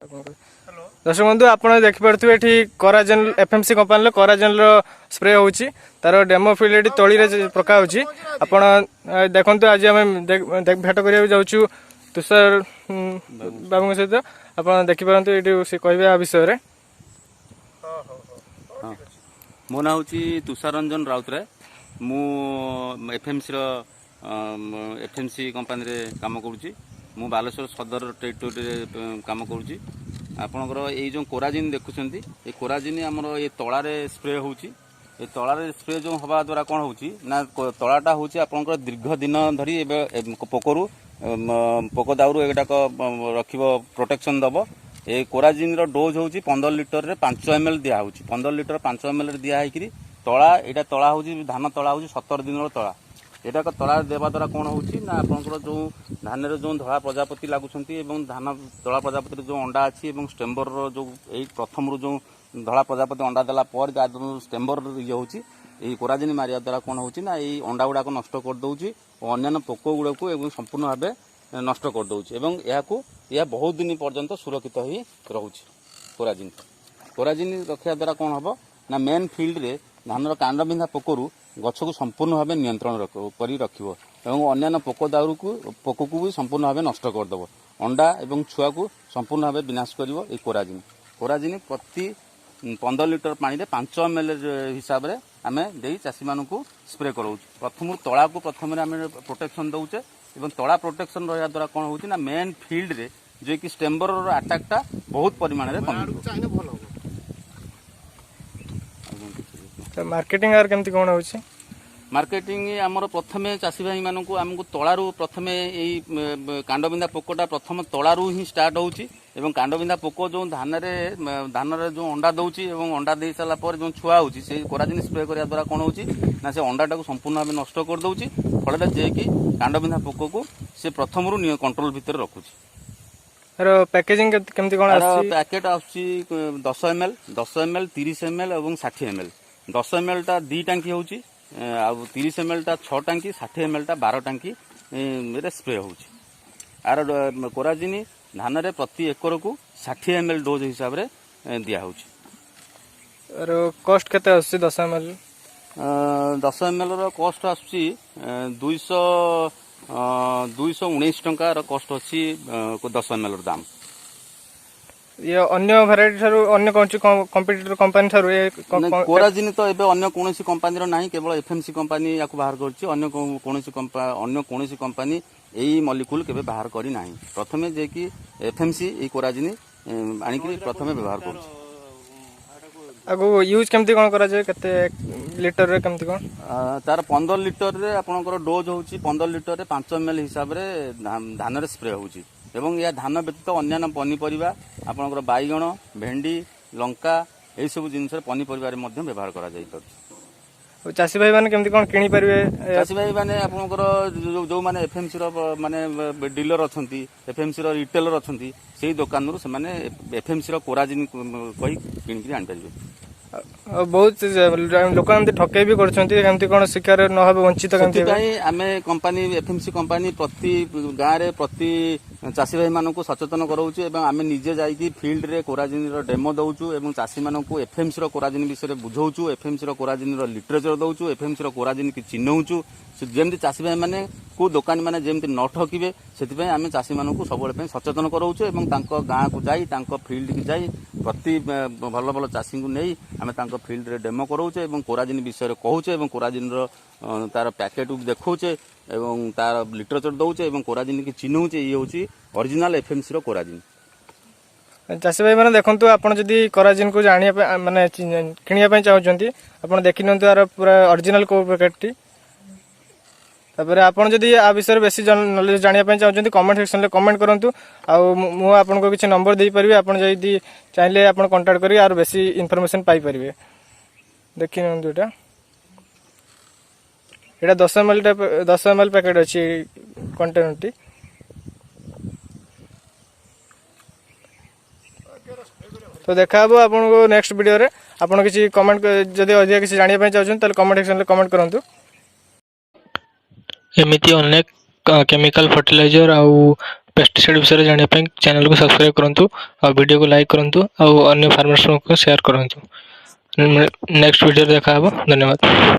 दर्शक बंधु आप देखिपे ये कराजेन एफएमसी कंपानी कराजेन स्प्रे होची तार डेमो फील्ड ये तली पका आप देखो आज आम भेट करा जाऊँ तुषार बाबू सहित आप देखिपारत ये सी कहे विषय में। मो ना हूँ तुषार रंजन राउतराय मु एफएमसी कंपानी रे काम करुँची मु बालेश्वर सदर टेरिटोरी काम करुँची आपणकर ये जो कोराजिन देखुं ये कोराजिन आमर ये तलारे स्प्रे होची ये तलारे स्प्रे जो हवा द्वारा कौन होची ना तलाटा होची आपणकर दीर्घ दिन धरी पोकरु पोक दाउरु एटाक रखिब प्रोटेक्शन दब ये कोराजिन डोज होची 15 लिटर रे 5 ml दिया होची 15 लिटर 5 ml दिया है तला यहाँ तला होची धान तला होची 17 दिन तला एटा तला देवा द्वारा कौन होची ना आपनकर जो धान रे जो धला प्रजापति लागुछंती एवं धान धला प्रजापति जो अंडा अछि एवं स्टेम्बर जो एई प्रथम रो जो धला प्रजापति अंडा देला पर जो स्टेम्बर ये होची एई कोराजिन मारिया द्वारा कौन होची ना एई अंडा गुडा को नष्ट कर दउची और अन्य पोक गुडा को एवं संपूर्ण भाबे नष्ट कर दउची एवं यह बहुत दिन पर्यंत सुरक्षित ही रहउची कोराजिन कोराजिन रखिया द्वारा कौन हबो ना मेन फील्ड रे धान कांड बिंधा पोकरू गछ को संपूर्ण भाव नियंत्रण कर रखिबो एवं अन्य पोक दाउरु पोक को भी संपूर्ण भाव नष्ट करदेव अंडा एवं छुआ को संपूर्ण भाव विनाश करिवो ए कोराजिन कोराजिन प्रति 15 लिटर पानी रे 5 ml हिसाब रे आमे देई चासी मानकू स्प्रे कराऊ प्रथम तला को प्रथम रे आमे प्रोटेक्शन दउचे एवं तला प्रोटेक्शन रहा द्वारा कौन होची ना मेन फील्ड रे जे कि स्टेम्बर रो अटैकटा बहुत परिमाण रे कम मार्केटिंग आर केमती कौन होची मार्केटिंग आमर प्रथमे चाषी भाई मानकू आमको तलारू प्रथमे यही कांडबिंदा पोकटा प्रथम तलारू ही स्टार्ट होची एवं कांडबिंदा पोक जो धान रे जो अंडा दउची एवं अंडा दे साला पर जो छुआ होची से कोराजिन स्प्रे करिया द्वारा कोन होची ना से अंडाटा को संपूर्ण भाव नष्ट कर दउची फलटा जे कि कांडबिंदा पोक को से प्रथम रु कंट्रोल भीतर रखुची अरे पैकेजिंग केमती कोन आसी पैकेट आसी 10 ml 30 ml एवं 60 ml 10 ml टा 2 टांकी होची आ 30 ml टा 6 टांकी 60 ml टा 12 टांकी रे स्प्रे होची आर कोराजिन धान रे प्रति एकर को 60 ml डोज हिसाब रे दिया होची अरे कॉस्ट केते आसी 10 ml 10 ml रो कॉस्ट आसी 219 टंका रो कॉस्ट अछि 10 ml रो दाम ये अन्य वैरायटी थारु अन्य कंपटीटर कंपनी थारु ये कोराजिन तो एबे अन्य कोनोसी कंपनी रो नाही केवल एफएमसी कंपनी याकु बाहर करछि अन्य कोनोसी कंपनी एई मॉलिक्यूल केबे बाहर करी नाही प्रथमे जे कि एफएमसी ए कोराजिन आनी कि प्रथमे व्यवहार करछि आगो यूज केमती कोन करा जाय केते लिटर रे केमती कोन तार 15 लिटर रे आपनकर डोज होछि 15 लिटर रे 5 ml हिसाब रे धान रे स्प्रे होछि एवं या धान व्यतीत अन्य पनीपरिया आपनकर बाइगण भेंडी लंका एई सब जिनस पनीपरिया रे मध्य व्यवहार करा जाय परछि चासी भाई माने केमती कोन किनी परिबे चासी भाई माने आपनकर जो माने एफएमसी रो माने डीलर अछंती एफएमसी रो रिटेलर अछंती सेही दुकान रो से माने एफएमसी रो कोराजिन कहि किन कि आन परिबे बहुत लोक ठके भी करमती कौन शिकार न हो वंचित आम कंपानी एफएमसी कंपानी प्रति गाँव में प्रति चाषी भाई मान सचेतन कराऊँ आम निजे जाइए फील्ड रे कोराजिन डेमो दौचु और चाषी मान एफएमसी कोराजिन विषय बुझाऊँ एफएमसी कोराजिन लिटरेचर दौचु एफएमसी कोराजिन की चिन्हौचु जमी चाषी भाई मैंने को दुकानी मैंने जमी न ठकिबे से आम चाषी मान सब सचेतन कराऊँ और गाँव को जाई फील्ड की जाई प्रति भल भल चाषी को नहीं आम फील्ड रे डेमो कराऊँ और कोराजिन विषय कहूचे और कोराजिन तार पैकेट देखौचे और तार लिटरेचर दौचे और कोराजिन की चिन्हौचे ये हूँ ओरिजिनल एफएमसी कोराजिन चाषी भाई मैंने देखो आपड़ जदि कोराजिन को जाना माने किणा चाहते आप देखी नि यार पूरा ओरिजिनल को पैकेट तापर आपन जदि आ विषय बेसी नॉलेज जानिया चाहते कमेंट सेक्शन में कमेंट करूँ आपको किसी नंबर दे पारि आप चाहिए आप कांटेक्ट करी आर बेसी इनफॉरमेशन पाई परिबे देखि निटा एटा 10 ml पैकेट अच्छी कंटेनर टी तो देखा आपको नेक्स्ट वीडियो रे आपन किसी कमेंट जदि अधिक किसी जानिया चाहते कमेंट सेक्शन में कमेंट करूँ एमती अनेक केमिकल फर्टिलाइजर आउ पेस्टिसाइड विषय जानापी चैनल को सब्सक्राइब करूँ और वीडियो को लाइक करूँ और अन्य फार्मर्स को शेयर करूँ। नेक्स्ट वीडियो देखा धन्यवाद।